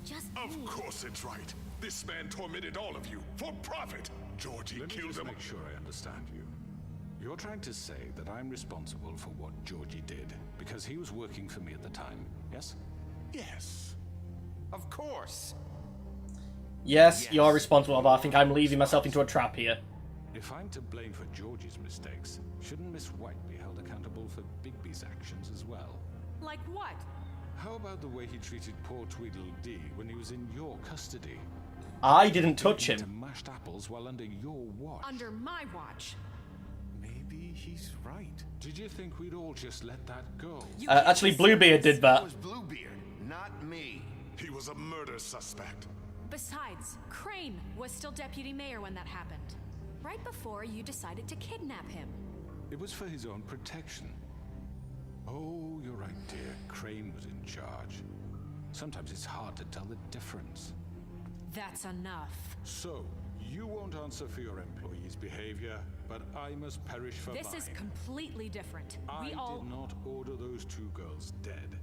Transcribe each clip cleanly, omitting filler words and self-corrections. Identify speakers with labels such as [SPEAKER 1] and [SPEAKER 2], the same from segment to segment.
[SPEAKER 1] just
[SPEAKER 2] Of
[SPEAKER 1] me.
[SPEAKER 2] course it's right. This man tormented all of you for profit. Georgie
[SPEAKER 3] Let me
[SPEAKER 2] killed
[SPEAKER 3] just
[SPEAKER 2] them.
[SPEAKER 3] make sure I understand you. You're trying to say that I'm responsible for what Georgie did because he was working for me at the time, yes?
[SPEAKER 2] Yes.
[SPEAKER 4] Of course.
[SPEAKER 5] Yes, you're responsible, but I think I'm leading myself into a trap here.
[SPEAKER 3] If I'm to blame for Georgie's mistakes, shouldn't Miss White be held accountable for Bigby's actions as well?
[SPEAKER 6] Like what?
[SPEAKER 3] How about the way he treated poor Tweedledee when he was in your custody?
[SPEAKER 5] I didn't touch
[SPEAKER 3] To
[SPEAKER 5] him.
[SPEAKER 3] mashed apples while under your watch.
[SPEAKER 6] Under my watch.
[SPEAKER 4] Maybe he's right.
[SPEAKER 3] Did you think we'd all just let that go?
[SPEAKER 5] Actually, Bluebeard did
[SPEAKER 4] It
[SPEAKER 5] that.
[SPEAKER 4] was Bluebeard, not me.
[SPEAKER 2] He was a murder suspect.
[SPEAKER 6] Besides, Crane was still deputy mayor when that happened. Right before you decided to kidnap him.
[SPEAKER 3] It was for his own protection. Oh, you're right, dear. Crane was in charge. Sometimes it's hard to tell the difference.
[SPEAKER 6] That's enough.
[SPEAKER 3] So, you won't answer for your employees' behavior, but I must perish for
[SPEAKER 6] This
[SPEAKER 3] mine.
[SPEAKER 6] is completely different.
[SPEAKER 3] I
[SPEAKER 6] We all...
[SPEAKER 3] did not order those two girls dead.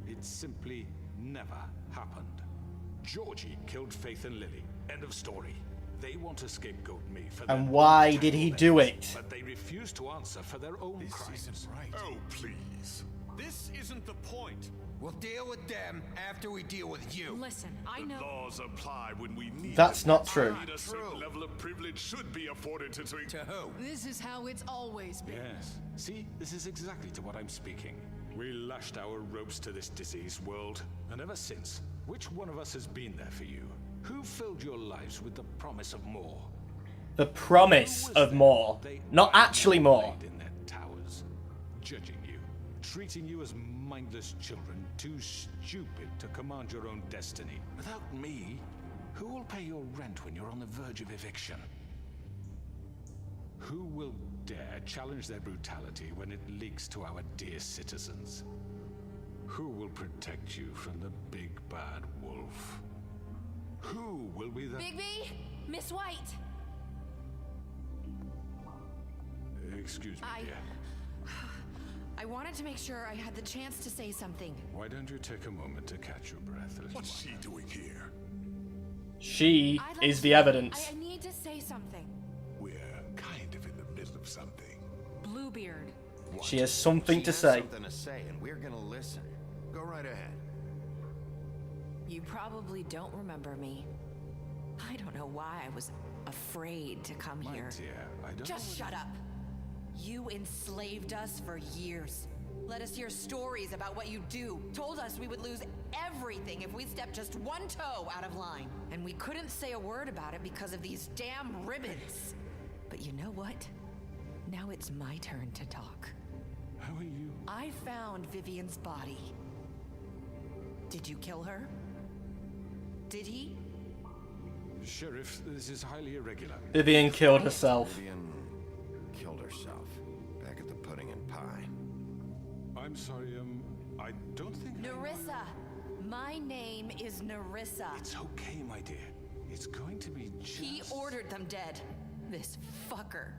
[SPEAKER 3] It simply never happened. Georgie killed Faith and Lily. End of story. They want to scapegoat me for their
[SPEAKER 5] And why
[SPEAKER 3] own
[SPEAKER 5] did he
[SPEAKER 3] terrible
[SPEAKER 5] do
[SPEAKER 3] efforts,
[SPEAKER 5] it?
[SPEAKER 3] But they refuse to answer for their own
[SPEAKER 4] This
[SPEAKER 3] crimes.
[SPEAKER 4] isn't right.
[SPEAKER 2] Oh, please.
[SPEAKER 4] This isn't the point. We'll deal with them after we deal with you.
[SPEAKER 6] Listen, I
[SPEAKER 2] The
[SPEAKER 6] know...
[SPEAKER 2] laws apply when we need
[SPEAKER 5] That's
[SPEAKER 2] them.
[SPEAKER 5] not true.
[SPEAKER 2] And a certain level of privilege should be afforded to
[SPEAKER 4] To who?
[SPEAKER 7] This is how it's always been.
[SPEAKER 3] Yes. See, this is exactly to what I'm speaking. We lashed our ropes to this diseased world, and ever since, which one of us has been there for you? Who filled your lives with the promise of more?
[SPEAKER 5] The promise of more. Not actually more.
[SPEAKER 3] In their towers, judging you, treating you as mindless children, too stupid to command your own destiny. Without me, who will pay your rent when you're on the verge of eviction? Who will dare challenge their brutality when it leaks to our dear citizens? Who will protect you from the big bad wolf? Who will be the...
[SPEAKER 1] Bigby? Miss White?
[SPEAKER 3] Excuse me,
[SPEAKER 1] I-
[SPEAKER 3] dear.
[SPEAKER 1] I wanted to make sure I had the chance to say something.
[SPEAKER 3] Why don't you take a moment to catch your breath, little
[SPEAKER 2] What's
[SPEAKER 3] one?
[SPEAKER 2] she doing here?
[SPEAKER 5] She
[SPEAKER 1] I'd like
[SPEAKER 5] is
[SPEAKER 1] to-
[SPEAKER 5] the evidence.
[SPEAKER 1] I need to say something.
[SPEAKER 2] We're kind of in the middle of something.
[SPEAKER 6] Bluebeard.
[SPEAKER 5] She has something to
[SPEAKER 4] She has
[SPEAKER 5] say.
[SPEAKER 4] something to say, and we're gonna listen. Go right ahead.
[SPEAKER 1] You probably don't remember me. I don't know why I was afraid to come
[SPEAKER 3] My
[SPEAKER 1] here.
[SPEAKER 3] dear, I don't
[SPEAKER 1] Just
[SPEAKER 3] know
[SPEAKER 1] shut up. You enslaved us for years. Let us hear stories about what you do. Told us we would lose everything if we stepped just one toe out of line. And we couldn't say a word about it because of these damn ribbons. But you know what? Now it's my turn to talk.
[SPEAKER 3] How are you?
[SPEAKER 1] I found Vivian's body. Did you kill her? Did he?
[SPEAKER 3] Sheriff, this is highly irregular.
[SPEAKER 5] Vivian killed herself.
[SPEAKER 4] Vivian killed herself back at the Pudding and Pie.
[SPEAKER 3] I'm sorry, I don't think...
[SPEAKER 1] Nerissa. My name is Nerissa.
[SPEAKER 3] It's okay, my dear. It's going to be just...
[SPEAKER 1] He ordered them dead. This fucker.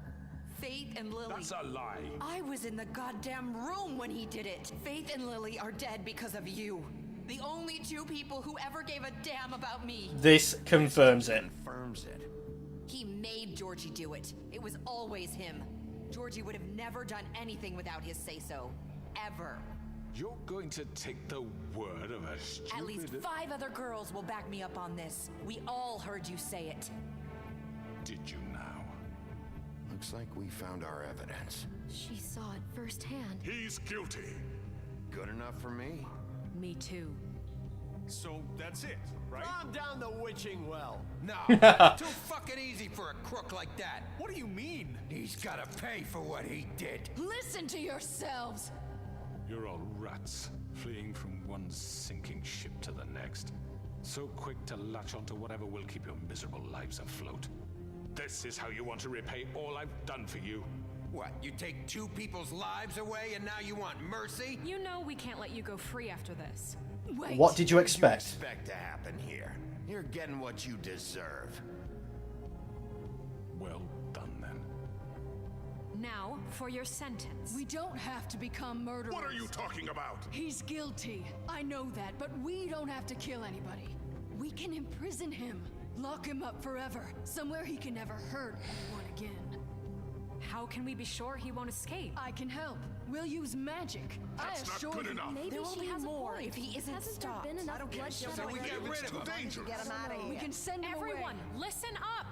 [SPEAKER 1] Faith and Lily.
[SPEAKER 3] That's a lie.
[SPEAKER 1] I was in the goddamn room when he did it. Faith and Lily are dead because of you. The only two people who ever gave a damn about me.
[SPEAKER 5] This confirms it.
[SPEAKER 4] Confirms it.
[SPEAKER 1] He made Georgie do it. It was always him. Georgie would have never done anything without his say-so. Ever.
[SPEAKER 3] You're going to take the word of a stupid...
[SPEAKER 1] At least 5 other girls will back me up on this. We all heard you say it.
[SPEAKER 3] Did you now?
[SPEAKER 4] Looks like we found our evidence.
[SPEAKER 7] She saw it firsthand.
[SPEAKER 2] He's guilty.
[SPEAKER 4] Good enough for me.
[SPEAKER 6] Me too.
[SPEAKER 8] So that's it, right?
[SPEAKER 9] Calm down the witching well.
[SPEAKER 4] No, too fucking easy for a crook like that.
[SPEAKER 8] What do you mean?
[SPEAKER 4] He's gotta pay for what he did.
[SPEAKER 7] Listen to yourselves.
[SPEAKER 3] You're all rats, fleeing from one sinking ship to the next. So quick to latch onto whatever will keep your miserable lives afloat. This is how you want to repay all I've done for you?
[SPEAKER 4] What, you take 2 people's lives away and now you want mercy?
[SPEAKER 6] You know we can't let you go free after this.
[SPEAKER 7] Wait.
[SPEAKER 5] What did you
[SPEAKER 4] What
[SPEAKER 5] expect?
[SPEAKER 4] do you expect to happen here? You're getting what you deserve.
[SPEAKER 3] Well done, then.
[SPEAKER 6] Now, for your sentence.
[SPEAKER 7] We don't have to become murderers.
[SPEAKER 2] What are you talking about?
[SPEAKER 7] He's guilty. I know that, but we don't have to kill anybody. We can imprison him. Lock him up forever. Somewhere he can never hurt anyone again.
[SPEAKER 6] How can we be sure he won't escape?
[SPEAKER 7] I can help. We'll use magic.
[SPEAKER 2] That's
[SPEAKER 7] I
[SPEAKER 2] not
[SPEAKER 7] assure
[SPEAKER 2] good
[SPEAKER 7] you.
[SPEAKER 2] enough.
[SPEAKER 6] Maybe
[SPEAKER 1] There will
[SPEAKER 6] she
[SPEAKER 1] be
[SPEAKER 6] has
[SPEAKER 1] more
[SPEAKER 6] a point.
[SPEAKER 1] if he isn't
[SPEAKER 6] Hasn't
[SPEAKER 1] stopped.
[SPEAKER 6] there been enough
[SPEAKER 4] I don't care.
[SPEAKER 6] bloodshed
[SPEAKER 4] So we
[SPEAKER 6] already?
[SPEAKER 4] get rid
[SPEAKER 2] It's
[SPEAKER 4] of
[SPEAKER 2] too
[SPEAKER 4] him.
[SPEAKER 2] dangerous.
[SPEAKER 1] Get him out of here.
[SPEAKER 7] We can send him
[SPEAKER 6] Everyone,
[SPEAKER 7] away.
[SPEAKER 6] listen up!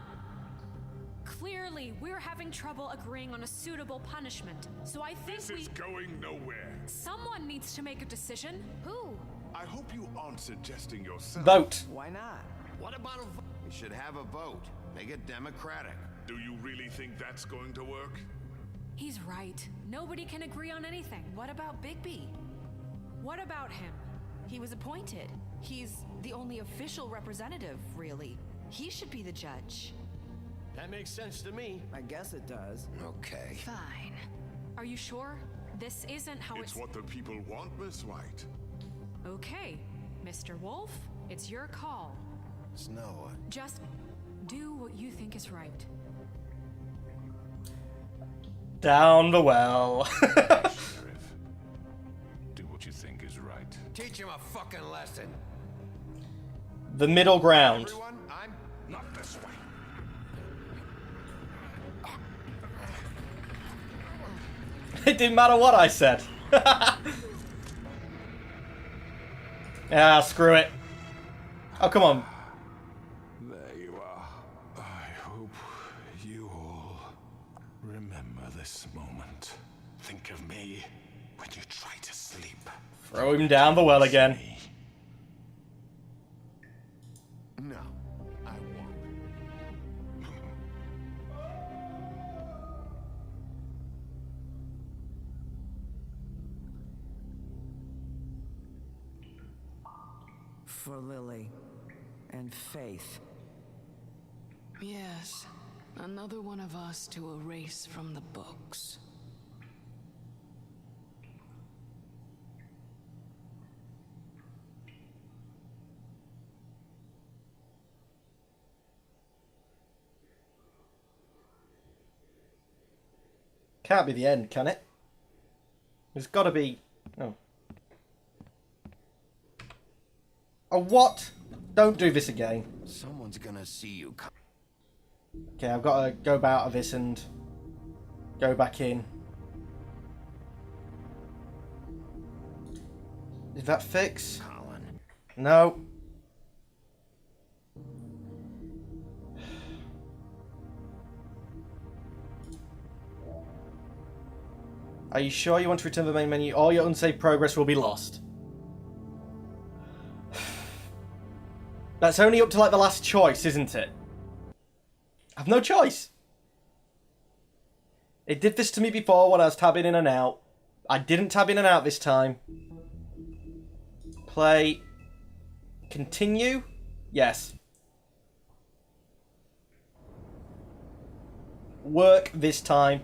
[SPEAKER 6] Clearly, we're having trouble agreeing on a suitable punishment. So I think
[SPEAKER 2] This is going nowhere.
[SPEAKER 6] someone needs to make a decision. Who?
[SPEAKER 2] I hope you aren't suggesting yourself.
[SPEAKER 5] Vote.
[SPEAKER 9] Why not?
[SPEAKER 4] What about a vote?
[SPEAKER 9] We should have a vote. Make it democratic.
[SPEAKER 2] Do you really think that's going to work?
[SPEAKER 6] He's right. Nobody can agree on anything.
[SPEAKER 1] What about Bigby?
[SPEAKER 6] What about him?
[SPEAKER 1] He was appointed. He's the only official representative, really. He should be the judge.
[SPEAKER 9] That makes sense to me. I guess it does.
[SPEAKER 4] Okay.
[SPEAKER 7] Fine.
[SPEAKER 6] Are you sure? This isn't how
[SPEAKER 2] It's what the people want, Miss White.
[SPEAKER 6] Okay, Mr. Wolf, it's your call.
[SPEAKER 9] Snow.
[SPEAKER 6] Just do what you think is right.
[SPEAKER 5] Down the well.
[SPEAKER 3] Sheriff. Do what you think is right.
[SPEAKER 4] Teach him a fucking lesson.
[SPEAKER 5] The middle ground.
[SPEAKER 4] Everyone, I'm...
[SPEAKER 2] Not this way.
[SPEAKER 5] It didn't matter what I said. Yeah, screw it. Oh, come on.
[SPEAKER 3] There you are. I hope you all remember this moment. Think of me when you try to sleep.
[SPEAKER 5] Throw him down the well again.
[SPEAKER 3] Me.
[SPEAKER 9] No, I won't.
[SPEAKER 10] For Lily and Faith.
[SPEAKER 7] Yes. Another one of us to erase from the books.
[SPEAKER 5] Can't be the end, can it? There's got to be... Oh. Oh, what? Don't do this again.
[SPEAKER 9] Someone's gonna see you.
[SPEAKER 5] Okay, I've got to go out of this and go back in. Did that fix?
[SPEAKER 9] Colin.
[SPEAKER 5] No. Are you sure you want to return to the main menu? All your unsaved progress will be lost. That's only up to like the last choice, isn't it? I've no choice. It did this to me before when I was tabbing in and out. I didn't tab in and out this time. Play. Continue? Yes. Work this time.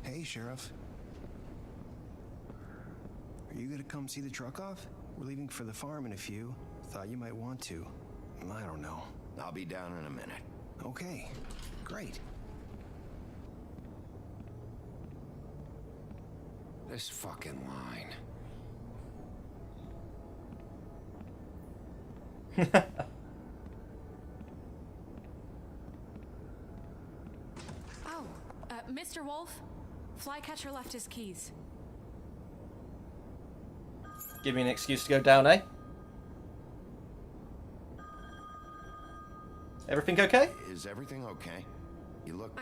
[SPEAKER 11] Hey, Sheriff. Are you gonna come see the truck off? We're leaving for the farm in a few. Thought you might want to. I don't know.
[SPEAKER 9] I'll be down in a minute.
[SPEAKER 11] Okay, great.
[SPEAKER 4] This fucking line.
[SPEAKER 6] Oh, Mr. Wolf, Flycatcher left his keys.
[SPEAKER 5] Give me an excuse to go down, eh? Everything okay?
[SPEAKER 9] Is everything okay? You look...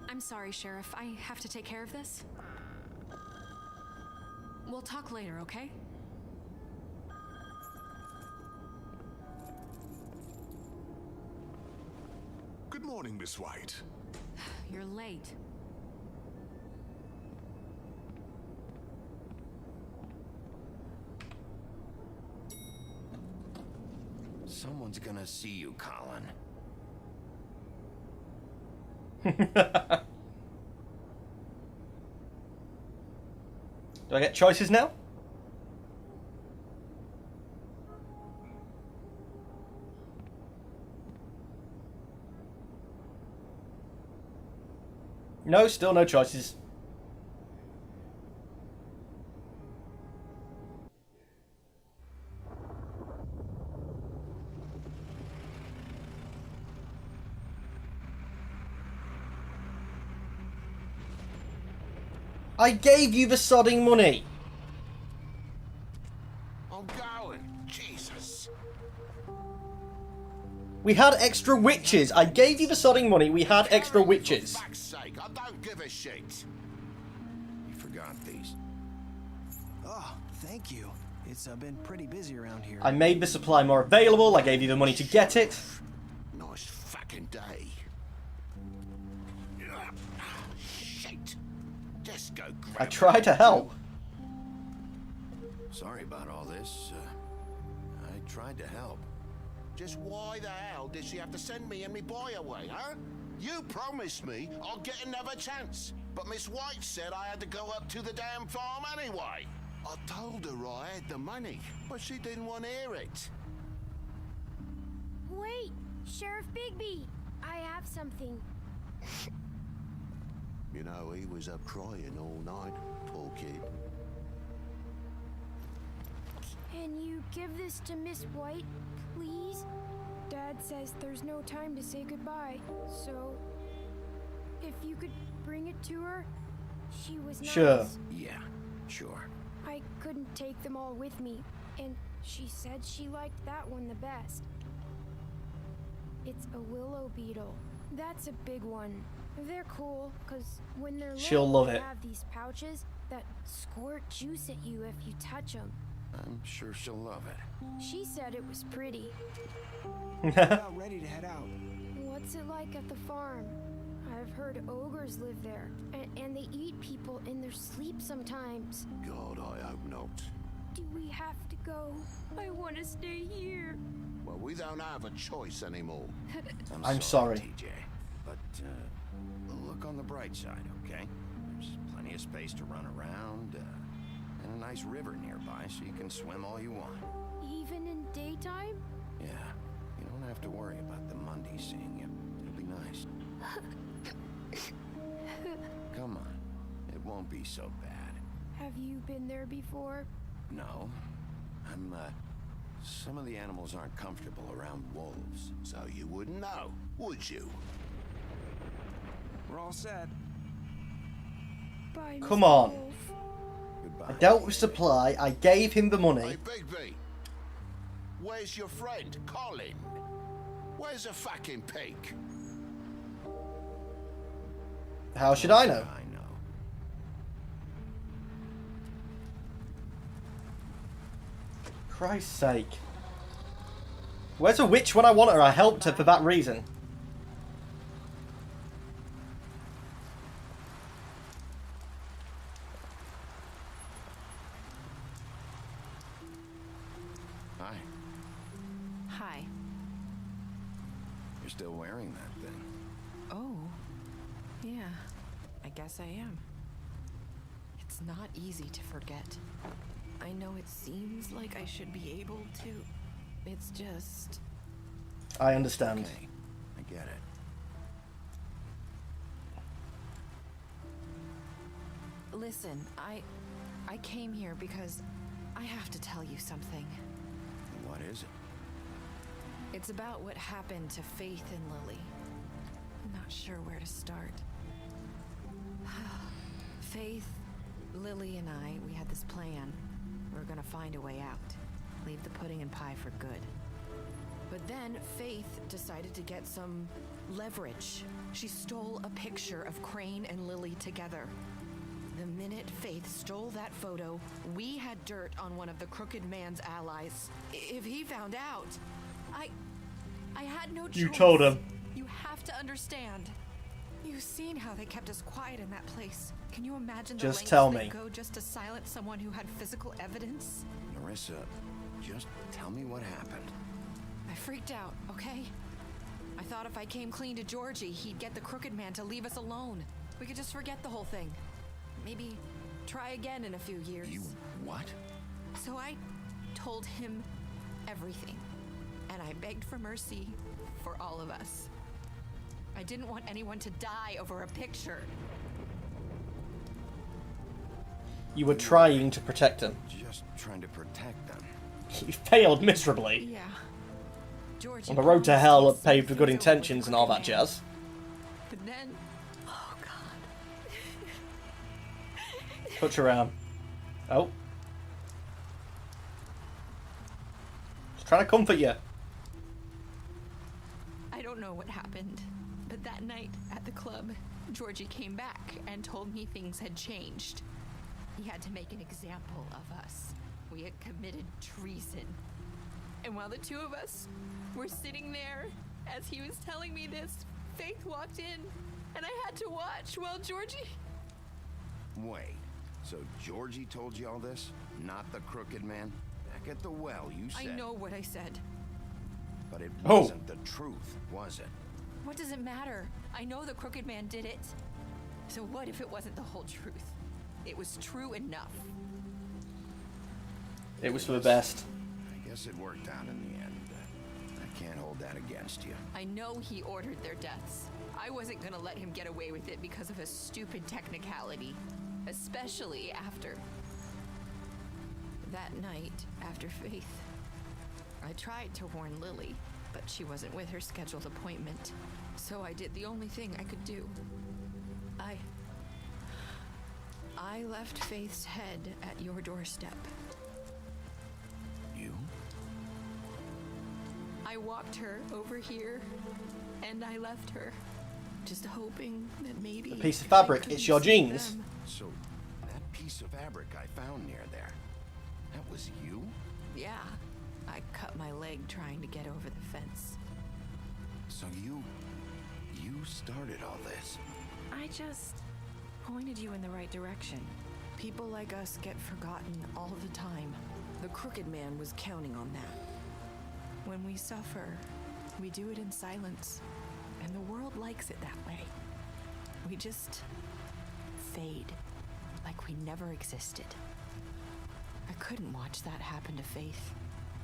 [SPEAKER 6] I'm sorry, Sheriff. I have to take care of this. We'll talk later, okay?
[SPEAKER 2] Good morning, Miss White.
[SPEAKER 6] You're late.
[SPEAKER 9] Someone's gonna see you, Colin.
[SPEAKER 5] Do I get choices now? No, still no choices. I gave you the sodding money.
[SPEAKER 9] I'm going. Jesus.
[SPEAKER 5] We had extra witches. I gave you the sodding money. We had extra witches.
[SPEAKER 9] For fuck's sake, I don't give a shit. You forgot these.
[SPEAKER 11] Oh, thank you. It's been pretty busy around here.
[SPEAKER 5] I made the supply more available. I gave you the money to get it.
[SPEAKER 9] Nice fucking day. Shit. Just go grab
[SPEAKER 5] I tried to help.
[SPEAKER 9] Sorry about all this. I tried to help. Just why the hell did she have to send me and me boy away, huh? You promised me I'll get another chance, but Miss White said I had to go up to the damn farm anyway. I told her I had the money, but she didn't want to hear it.
[SPEAKER 12] Wait, Sheriff Bigby, I have something.
[SPEAKER 9] You know, he was up crying all night, poor kid.
[SPEAKER 12] Can you give this to Miss White, please? Dad says there's no time to say goodbye, so if you could bring it to her, she was nice.
[SPEAKER 5] Sure.
[SPEAKER 9] Yeah, sure.
[SPEAKER 12] I couldn't take them all with me, and she said she liked that one the best. It's a willow beetle. That's a big one. They're cool, because when they're
[SPEAKER 5] She'll
[SPEAKER 12] little,
[SPEAKER 5] love
[SPEAKER 12] they
[SPEAKER 5] it.
[SPEAKER 12] have these pouches that squirt juice at you if you touch them.
[SPEAKER 9] I'm sure she'll love it.
[SPEAKER 12] She said it was pretty.
[SPEAKER 11] About ready to head out.
[SPEAKER 12] What's it like at the farm? I've heard ogres live there, and they eat people in their sleep sometimes.
[SPEAKER 9] God, I hope not.
[SPEAKER 12] Do we have to go? I want to stay here.
[SPEAKER 9] Well, we don't have a choice anymore.
[SPEAKER 5] I'm sorry.
[SPEAKER 9] TJ. But, look on the bright side, okay? There's plenty of space to run around, and a nice river nearby so you can swim all you want.
[SPEAKER 12] Even in daytime?
[SPEAKER 9] Yeah, you don't have to worry about the Mundies seeing you. It'll be nice. Come on, it won't be so bad.
[SPEAKER 12] Have you been there before?
[SPEAKER 9] No, some of the animals aren't comfortable around wolves, so you wouldn't know, would you?
[SPEAKER 11] We're all set.
[SPEAKER 12] Bye,
[SPEAKER 5] Come
[SPEAKER 12] Mr.
[SPEAKER 5] on.
[SPEAKER 12] Wolf.
[SPEAKER 9] Goodbye.
[SPEAKER 5] I dealt with supply. I gave him the money.
[SPEAKER 9] Hey, Bigby, where's your friend, Colin? Where's the fucking pig?
[SPEAKER 5] How should I know?
[SPEAKER 9] I know.
[SPEAKER 5] Christ's sake. Where's a witch when I want her? I helped her for that reason.
[SPEAKER 9] Hi.
[SPEAKER 1] Hi.
[SPEAKER 9] You're still wearing that thing.
[SPEAKER 1] Oh. Yeah. I guess I am. It's not easy to forget. I know it seems like I should be able to. It's just...
[SPEAKER 5] I understand.
[SPEAKER 9] Okay, I get it.
[SPEAKER 1] Listen, I came here because I have to tell you something.
[SPEAKER 9] What is it?
[SPEAKER 1] It's about what happened to Faith and Lily. I'm not sure where to start. Faith, Lily, and I, we had this plan. We were gonna find a way out. Leave the pudding and pie for good. But then Faith decided to get some leverage. She stole a picture of Crane and Lily together. The minute Faith stole that photo, we had dirt on one of the Crooked Man's allies. If he found out, I had no choice.
[SPEAKER 5] You told him.
[SPEAKER 1] You have to understand. You've seen how they kept us quiet in that place. Can you imagine the
[SPEAKER 5] Just
[SPEAKER 1] lengths
[SPEAKER 5] tell
[SPEAKER 1] they'd
[SPEAKER 5] me.
[SPEAKER 1] go just to silence someone who had physical evidence?
[SPEAKER 9] Narissa, just tell me what happened.
[SPEAKER 1] I freaked out, okay? I thought if I came clean to Georgie, he'd get the Crooked Man to leave us alone. We could just forget the whole thing. Maybe try again in a few years.
[SPEAKER 9] You what?
[SPEAKER 1] So I told him everything. And I begged for mercy for all of us. I didn't want anyone to die over a picture.
[SPEAKER 5] You were trying to protect them.
[SPEAKER 9] Just trying to protect them.
[SPEAKER 5] You failed miserably.
[SPEAKER 1] Yeah. George,
[SPEAKER 5] On the road to hell, paved with good intentions and all that jazz.
[SPEAKER 1] But then, oh God.
[SPEAKER 5] Touch her arm. Oh. Just trying to comfort you.
[SPEAKER 1] I don't know what happened, but that night at the club, Georgie came back and told me things had changed. He had to make an example of us. We had committed treason. And while the two of us were sitting there, as he was telling me this, Faith walked in, and I had to watch while Georgie...
[SPEAKER 9] Wait, so Georgie told you all this? Not the crooked man? Back at the well, you said...
[SPEAKER 1] I know what I said.
[SPEAKER 9] But it wasn't the truth, was it?
[SPEAKER 1] What does it matter? I know the crooked man did it. So what if it wasn't the whole truth? It was true enough.
[SPEAKER 5] It was for the best.
[SPEAKER 9] I guess it worked out in the end. I can't hold that against you.
[SPEAKER 1] I know he ordered their deaths. I wasn't gonna let him get away with it because of a stupid technicality. Especially after... that night, after Faith. I tried to warn Lily, but she wasn't with her scheduled appointment. So I did the only thing I could do. I left Faith's head at your doorstep.
[SPEAKER 9] You?
[SPEAKER 1] I walked her over here, and I left her, just hoping that maybe...
[SPEAKER 5] A piece of fabric, it's your jeans.
[SPEAKER 9] So, that piece of fabric I found near there, that was you?
[SPEAKER 1] Yeah, I cut my leg trying to get over the fence.
[SPEAKER 9] So you started all this?
[SPEAKER 10] I just pointed you in the right direction.
[SPEAKER 1] People like us get forgotten all the time. The Crooked Man was counting on that. When we suffer, we do it in silence, and the world likes it that way. We just fade, like we never existed. I couldn't watch that happen to Faith,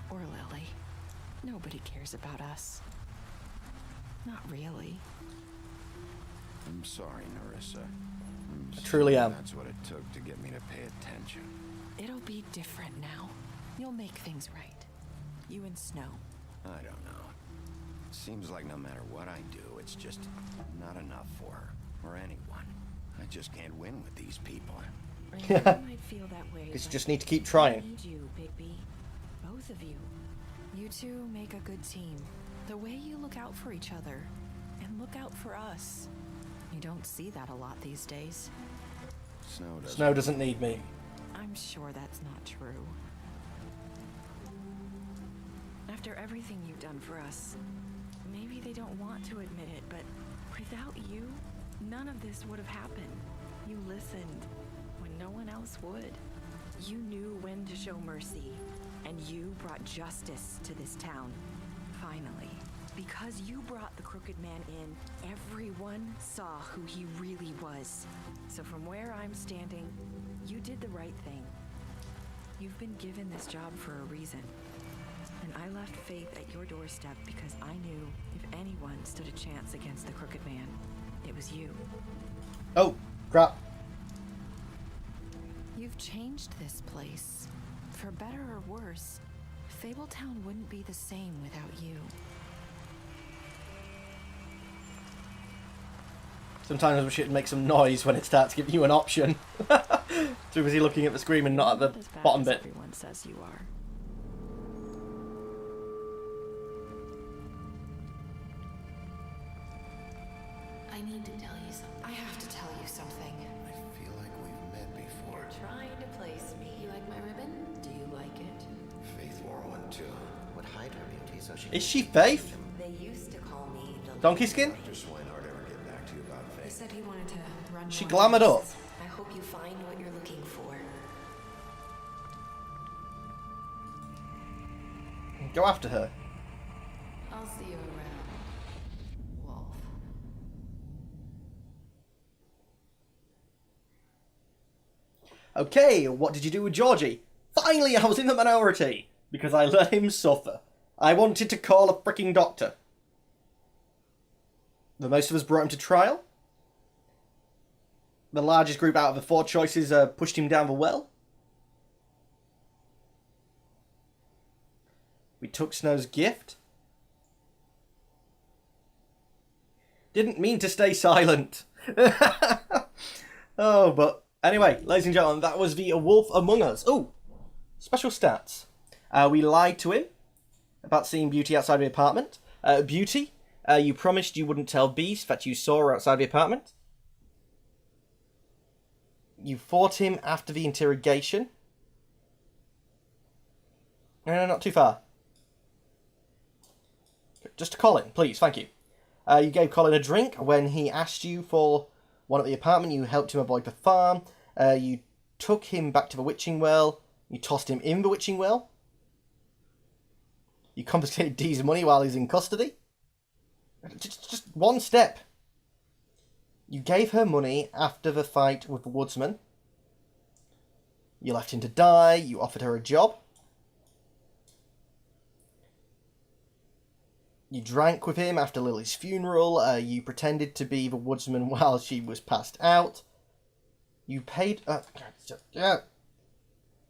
[SPEAKER 1] or Lily. Nobody cares about us. Not really.
[SPEAKER 9] I'm sorry, Nerissa.
[SPEAKER 5] I truly am.
[SPEAKER 9] That's what it took to get me to pay attention.
[SPEAKER 1] It'll be different now. You'll make things right. You and Snow.
[SPEAKER 9] I don't know. Seems like no matter what I do, it's just not enough for her, or anyone. I just can't win with these people.
[SPEAKER 10] You might feel that way.
[SPEAKER 5] You just need to keep trying.
[SPEAKER 10] I need you, Bigby. Both of you.
[SPEAKER 1] You two make a good team. The way you look out for each other, and look out for us. You don't see that a lot these days.
[SPEAKER 5] Snow doesn't need me.
[SPEAKER 1] I'm sure that's not true.
[SPEAKER 10] After everything you've done for us, maybe they don't want to admit it, but without you, none of this would have happened. You listened when no one else would. You knew when to show mercy, and you brought justice to this town. Finally. Because you brought the Crooked Man in, everyone saw who he really was. So from where I'm standing, you did the right thing. You've been given this job for a reason. And I left Faith at your doorstep because I knew if anyone stood a chance against the Crooked Man, it was you.
[SPEAKER 5] Oh, crap.
[SPEAKER 1] You've changed this place. For better or worse, Fabletown wouldn't be the same without you.
[SPEAKER 5] Sometimes I wish it'd make some noise when it starts giving you an option. Too busy looking at the screen and not at the bottom bit.
[SPEAKER 10] Everyone says you are.
[SPEAKER 1] I need to tell you something. I have to tell you something.
[SPEAKER 9] I feel like we've met before.
[SPEAKER 1] Trying to place me. You like my ribbon? Do you like it?
[SPEAKER 9] Faith wore one too.
[SPEAKER 13] Would hide her beauty so she
[SPEAKER 5] Is she Faith?
[SPEAKER 1] They used to call me the
[SPEAKER 5] Donkey skin?
[SPEAKER 9] Dr. Swinehart ever get back to you about
[SPEAKER 1] He
[SPEAKER 9] Faith?
[SPEAKER 1] said he wanted to run
[SPEAKER 5] She
[SPEAKER 1] more
[SPEAKER 5] glamoured up.
[SPEAKER 1] races. I hope you find what you're looking for.
[SPEAKER 5] Go after her.
[SPEAKER 1] I'll see you around, Wolf.
[SPEAKER 5] Okay, what did you do with Georgie? Finally, I was in the minority! Because I let him suffer. I wanted to call a freaking doctor. The most of us brought him to trial. The largest group out of the 4 choices pushed him down the well. We took Snow's gift. Didn't mean to stay silent. Oh, but anyway, ladies and gentlemen, that was The Wolf Among Us. Oh, special stats. We lied to him about seeing Beauty outside the apartment. Beauty, you promised you wouldn't tell Beast that you saw her outside the apartment. You fought him after the interrogation. No, not too far. Just to Colin, please, thank you. You gave Colin a drink when he asked you for one at the apartment. You helped him avoid the farm. You took him back to the witching well. You tossed him in the witching well. You confiscated Dee's money while he's in custody. Just one step. You gave her money after the fight with the woodsman. You left him to die. You offered her a job. You drank with him after Lily's funeral. You pretended to be the woodsman while she was passed out. You paid...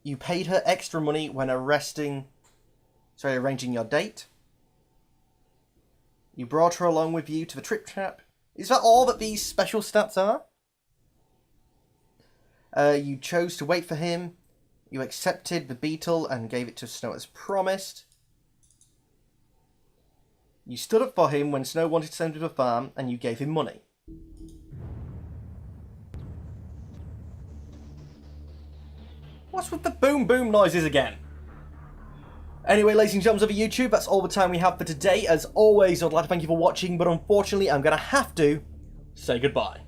[SPEAKER 5] You paid her extra money when arranging your date. You brought her along with you to the trip trap. Is that all that these special stats are? You chose to wait for him. You accepted the beetle and gave it to Snow as promised. You stood up for him when Snow wanted to send him to the farm, and you gave him money. What's with the boom boom noises again? Anyway, ladies and gentlemen of YouTube, that's all the time we have for today. As always, I'd like to thank you for watching, but unfortunately, I'm going to have to say goodbye.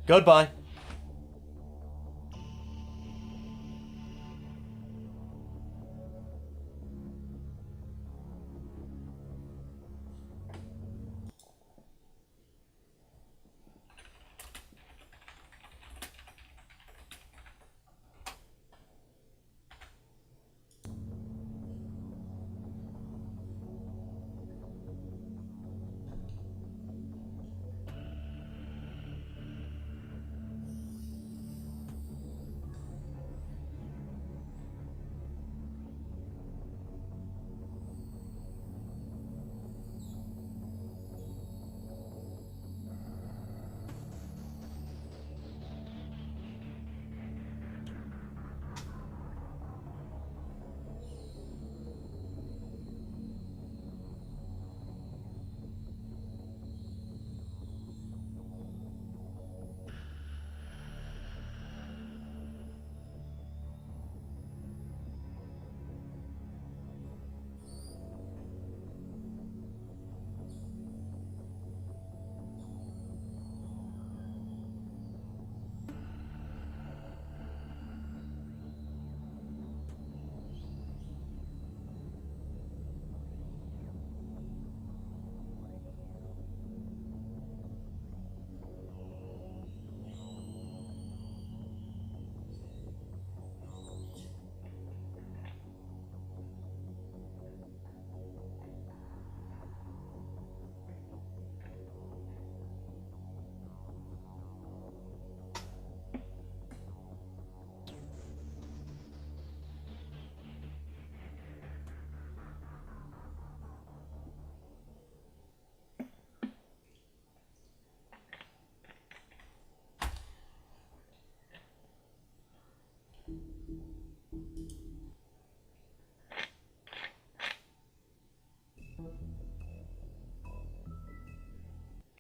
[SPEAKER 5] Goodbye.